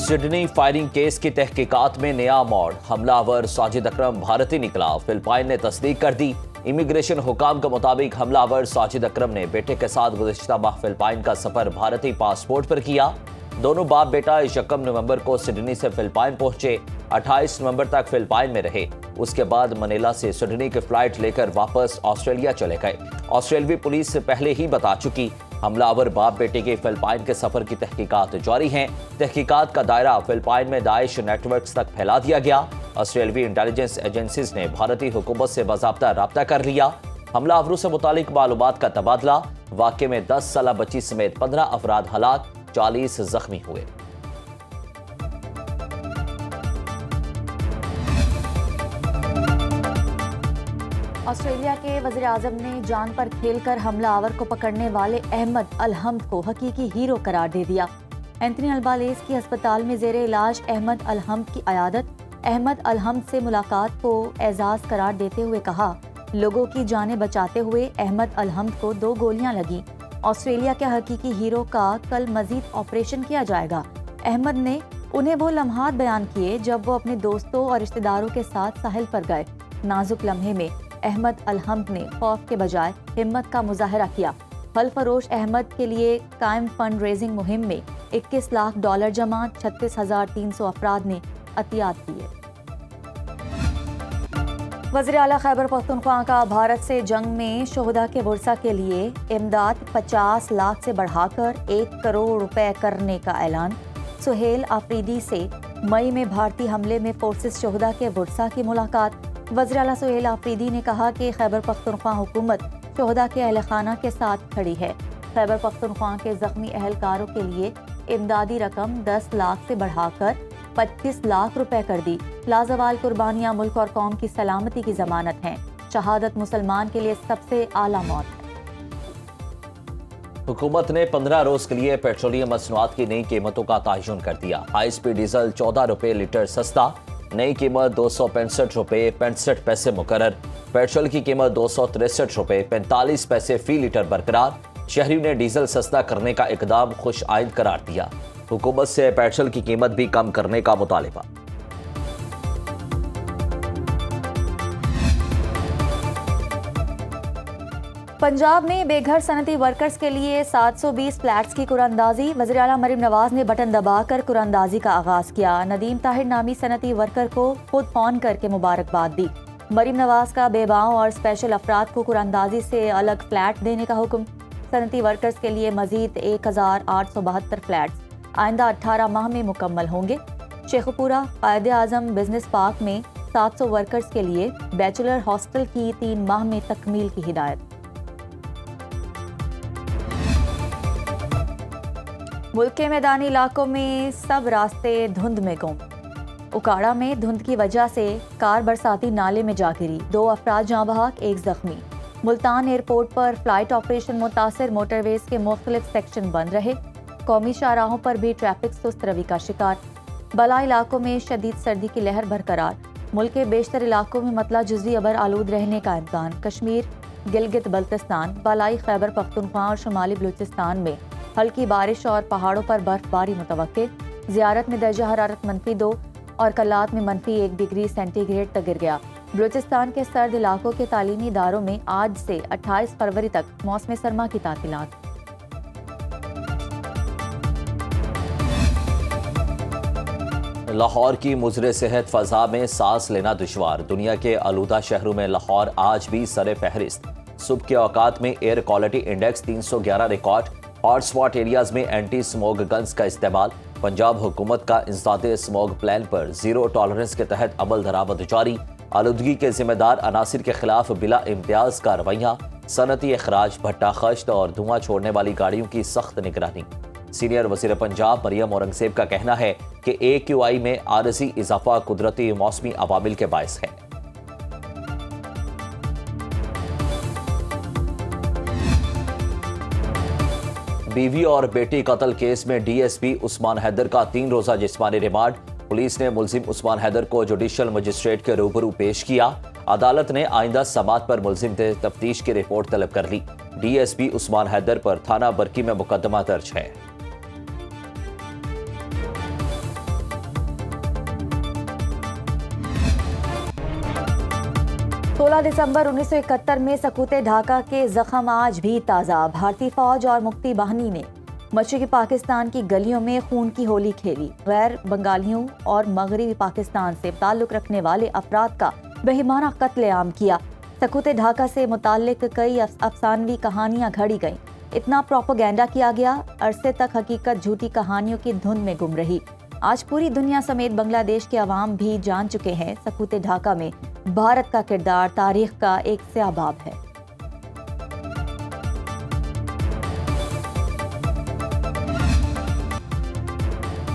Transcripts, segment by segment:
Sydney firing case की तहकीकात में नया मोड़। हमलावर साजिद अकरम भारती निकला, फिलिपाइन ने तस्दीक कर दी। इमिग्रेशन हुकाम के मुताबिक हमलावर साजिद अकरम ने बेटे के साथ गुज़िश्ता माह फिलिपाइन का सफर भारतीय पासपोर्ट पर किया। दोनों बाप बेटा 1 नवंबर को सिडनी से फिलिपाइन पहुंचे, 28 नवंबर तक फिलिपाइन में रहे। उसके बाद मनीला से सिडनी की फ्लाइट लेकर वापस ऑस्ट्रेलिया चले गए। ऑस्ट्रेलियाई पुलिस पहले ही बता चुकी, हमलावर बाप बेटे के फिलिपाइन के सफर की तहकीकात जारी हैं। तहकीकात का दायरा फिलिपाइन में दाइश नेटवर्क्स तक फैला दिया गया। ऑस्ट्रेलियाई इंटेलिजेंस एजेंसीज ने भारतीय हुकूमत से बाज़ाब्ता राब्ता कर लिया। हमलावरों से मुतालिक मालूमात का तबादला। वाक़े में 10 साला बच्ची समेत 15 अफराद हलाक, 40 जख्मी हुए। ऑस्ट्रेलिया के वज़ीर आज़म ने जान पर खेलकर हमलावर को पकड़ने वाले अहमद अलहम्द को हकीकी हीरो करार दे दिया। एंथनी अल्बालेज की अस्पताल में ज़ेरे इलाज अहमद अलहम्द की अयादत। अहमद अलहम्द से मुलाकात को एजाज़ करार देते हुए कहा, लोगों की जानें बचाते हुए अहमद अलहम्द को 2 गोलियां लगी। ऑस्ट्रेलिया के हकीकी हीरो का कल मजीद ऑपरेशन किया जाएगा। अहमद ने उन्हें वो लम्हात बयान किए जब वो अपने दोस्तों और रिश्तेदारों के साथ साहिल पर गए। नाजुक लम्हे में अहमद अलहम्द ने खौफ के बजाय हिम्मत का मुजाहरा किया। फल फरोश अहमद के लिए कायम फंड रेजिंग मुहिम में $21 लाख जमा, 36,300 अफराद ने अतियात दिए। वज़ीर आला खैबर पख्तूनख्वा का भारत से जंग में शोहदा के वर्सा के लिए इमदाद 50 लाख से बढ़ाकर 1 करोड़ रुपए करने का ऐलान। सुहेल आफरीदी से मई में भारतीय हमले में फोर्सेस शोहदा के वर्सा की मुलाकात। वज़ीर आला सुहेल आफरीदी ने कहा कि खैबर पख्तूनख्वा हुकूमत शोहदा के अहल खाना के साथ खड़ी है। खैबर पख्तूनख्वा के जख्मी अहलकारों के लिए इमदादी रकम 10 लाख से बढ़ाकर 25 लाख रुपए कर दी। लाजवाल कुर्बानियां मुल्क और कौम की सलामती की जमानत हैं। शहादत मुसलमान के लिए सबसे आला मौत है। हुकूमत ने 15 रोज के लिए पेट्रोलियम मसनूआत की नई कीमतों का तयन कर दिया। हाई स्पीड डीजल 14 रुपए लीटर सस्ता, नई कीमत 265 रुपए 65 पैसे मुकर्रर। पेट्रोल की कीमत 263 रुपए 45 पैसे फी लीटर बरकरार। शहरियों ने डीजल सस्ता करने का इकदाम खुश आइंद करार दिया। हुकूमत से पेट्रोल की कीमत भी कम करने का मुतालिबा। पंजाब में बेघर सनती वर्कर्स के लिए 720 फ्लैट्स की कुरानंदाजी। वज़ीर आला मरीम नवाज ने बटन दबाकर कुरानंदाजी का आगाज किया। नदीम ताहिर नामी सनती वर्कर को खुद फोन करके मुबारकबाद दी। मरीम नवाज का बेबाओं और स्पेशल अफराद को कुरानंदाजी से अलग फ्लैट देने का हुक्म। सनती वर्कर्स के लिए मजीद 1872 फ्लैट्स आइंदा 18 माह में मुकम्मल होंगे। शेखपुरा कायदे आजम बिजनेस पार्क में 700 वर्कर्स के लिए बैचलर हॉस्टल की 3 माह में तकमील की हिदायत। मुल्क के मैदानी इलाकों में सब रास्ते धुंध में गुम। उकाड़ा में धुंध की वजह से कार बरसाती नाले में जा गिरी, 2 अफराद जाँ बहक, 1 जख्मी। मुल्तान एयरपोर्ट पर फ्लाइट ऑपरेशन मुतासिर मोटरवेज के मुख्तलिफ सेक्शन बंद रहे। कौमी शाहराहों पर भी ट्रैफिक सुस्त रवि का शिकार। बला इलाकों में शदीद सर्दी की लहर बरकरार। मुल्क के बेशतर इलाकों में मतला जुज़वी अबर आलूद रहने का इम्कान। कश्मीर, गिलगित बल्तिस्तान, बालाई खैबर पख्तूनख्वा और शुमाली बलूचिस्तान में हल्की बारिश और पहाड़ों पर बर्फबारी मुतवक्के। ज़ियारत में दर्जा हरारत -2 और कलात में -1 डिग्री सेंटीग्रेड तक गिर गया। बलूचिस्तान के सर्द इलाकों के तालीमी इदारों में आज से 28 फरवरी तक मौसम सरमा की तातीलात। लाहौर की मुज़र सेहत फ़ज़ा में सांस लेना दुश्वार। दुनिया के आलूदा शहरों में लाहौर आज भी सरे फहरिस्त। सुबह के औकात में air quality index 311 record. Hotspot areas में एंटी स्मोग गन्स का इस्तेमाल। पंजाब हुकूमत का इंसदादे स्मोग प्लान पर जीरो टॉलरेंस के तहत अमल दरामद जारी। आलूदगी के जिम्मेदार अनासिर के खिलाफ बिला इम्तियाज कार्रवाइयाँ। सनती अखराज, भट्टा खश्त और धुआं छोड़ने वाली गाड़ियों की सख्त निगरानी। सीनियर वज़ीर पंजाब मरियम औरंगज़ेब का कहना है कि AQI में आरजी इजाफा कुदरती मौसमी अवामिल के बायस है। बीवी और बेटी कत्ल केस में DSP उस्मान हैदर का 3 रोज़ा जिस्मानी रिमांड। पुलिस ने मुलजिम उस्मान हैदर को जुडिशल मजिस्ट्रेट के रूबरू पेश किया। अदालत ने आइंदा समात पर मुलजिम से तफ्तीश की रिपोर्ट तलब कर ली। DSP उस्मान हैदर पर थाना बरकी में मुकदमा दर्ज है। 16 दिसंबर 1971 में सकूते ढाका के जख्म आज भी ताज़ा। भारतीय फौज और मुक्ति बाहिनी ने मशरक़ी पाकिस्तान की गलियों में खून की होली खेली। गैर बंगालियों और मगरबी पाकिस्तान से ताल्लुक़ रखने वाले अफराद का बेईमाना कत्लेआम किया। सकूते ढाका से मुताल्लिक कई अफसानवी कहानियाँ घड़ी गईं। इतना प्रोपेगेंडा किया गया, अरसे तक हकीकत झूठी कहानियों की धुन में गुम रही। आज पूरी दुनिया समेत बांग्लादेश के अवाम भी जान चुके हैं सकूते ढाका में भारत का किरदार तारीख का एक स्याह बाब है।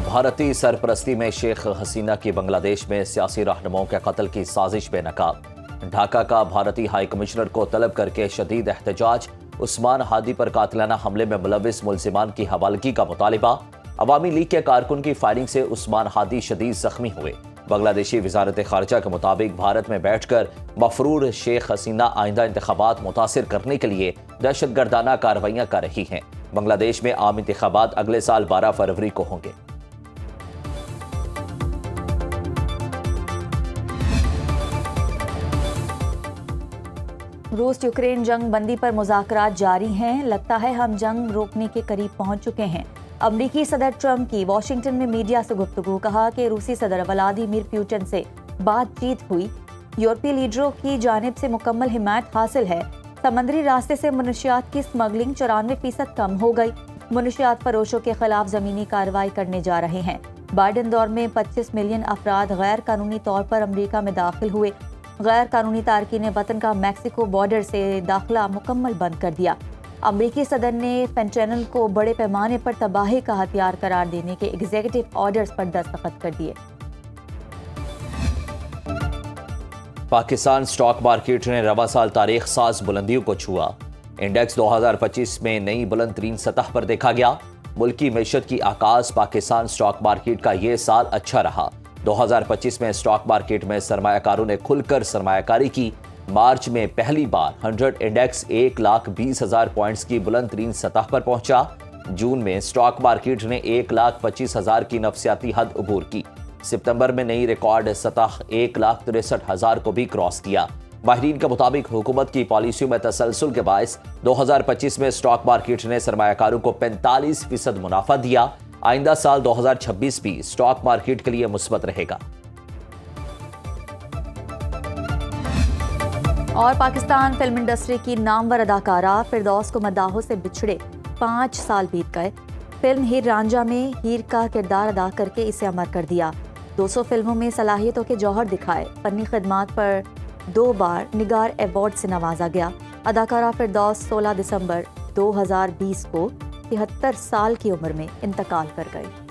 भारतीय सरपरस्ती में शेख हसीना की बांग्लादेश में सियासी रहनुमाओं के कत्ल की साजिश बेनकाब। ढाका का भारतीय हाई कमिश्नर को तलब करके शदीद एहतजाज। उस्मान हादी पर कातिलाना हमले में मुलविस मुलजिमान की हवालगी का मुतालिबा। अवामी लीग के कारकुन की फायरिंग से उस्मान हादी शदीद जख्मी हुए। बांग्लादेशी वजारत खारजा के मुताबिक भारत में बैठकर मफरूर शेख हसीना आइंदा इंतखाबात मुतासिर करने के लिए दहशतगर्दाना कार्रवाइयां कर रही हैं। बांग्लादेश में आम इंतखाबात अगले साल 12 फरवरी को होंगे। रूस यूक्रेन जंग बंदी पर मुज़ाकरात जारी हैं। लगता है हम जंग रोकने के करीब पहुंच चुके हैं। अमरीकी सदर ट्रंप की वाशिंगटन में मीडिया से गुफ्तगू। कहा कि रूसी सदर व्लादिमीर पुतिन से बातचीत हुई। यूरोपीय लीडरों की जानिब से मुकम्मल हिमायत हासिल है। समंदरी रास्ते से मनशियात की स्मगलिंग 94% कम हो गई। मनशियात फरोशों के खिलाफ ज़मीनी कार्रवाई करने जा रहे हैं। बाइडन दौर में 25 मिलियन अफराद गैर कानूनी तौर पर अमरीका में दाखिल हुए। गैर कानूनी तारकीन वतन का मैक्सिको बॉर्डर से दाखिला मुकम्मल बंद कर दिया। अमरीकी सदर ने फेंटेनल को बड़े पैमाने पर तबाही का हथियार करार देने के एग्जीक्यूटिव ऑर्डर्स पर दस्तखत कर दिए। पाकिस्तान स्टॉक मार्केट ने रवा साल तारीख साज बुलंदियों को छुआ। इंडेक्स 2025 में नई बुलंद तरीन सतह पर देखा गया। मुल्की मैशत की आकाश पाकिस्तान स्टॉक मार्केट का ये साल अच्छा रहा। 2025 में स्टॉक मार्केट में सरमायाकारों ने खुलकर सरमायाकारी की। मार्च में पहली बार 100 इंडेक्स 1,20,000 पॉइंट्स की बुलंद तरीन सतह पर पहुंचा। जून में स्टॉक मार्केट ने 1,25,000 की नफसियाती हद अबूर की। सितंबर में नई रिकॉर्ड सतह 1,63,000 को भी क्रॉस किया। माहिरीन के मुताबिक हुकूमत की पॉलिसियों में तसलसल के बायस 2025 में स्टॉक मार्केट ने सरमायाकारों को 45% मुनाफा दिया। आइंदा साल 2026 भी स्टॉक मार्केट के लिए मुस्बत रहेगा। और पाकिस्तान फिल्म इंडस्ट्री की नामवर अदाकारा फिरदौस को मद्दाहों से बिछड़े 5 साल बीत गए। फिल्म हीर रांझा में हीर का किरदार अदा करके इसे अमर कर दिया। 200 फिल्मों में सलाहियतों के जौहर दिखाए। फनी खिदमात पर 2 बार निगार अवार्ड से नवाजा गया। अदाकारा फिरदौस 16 दिसंबर 2020 को 73 साल की उम्र में इंतकाल कर गई।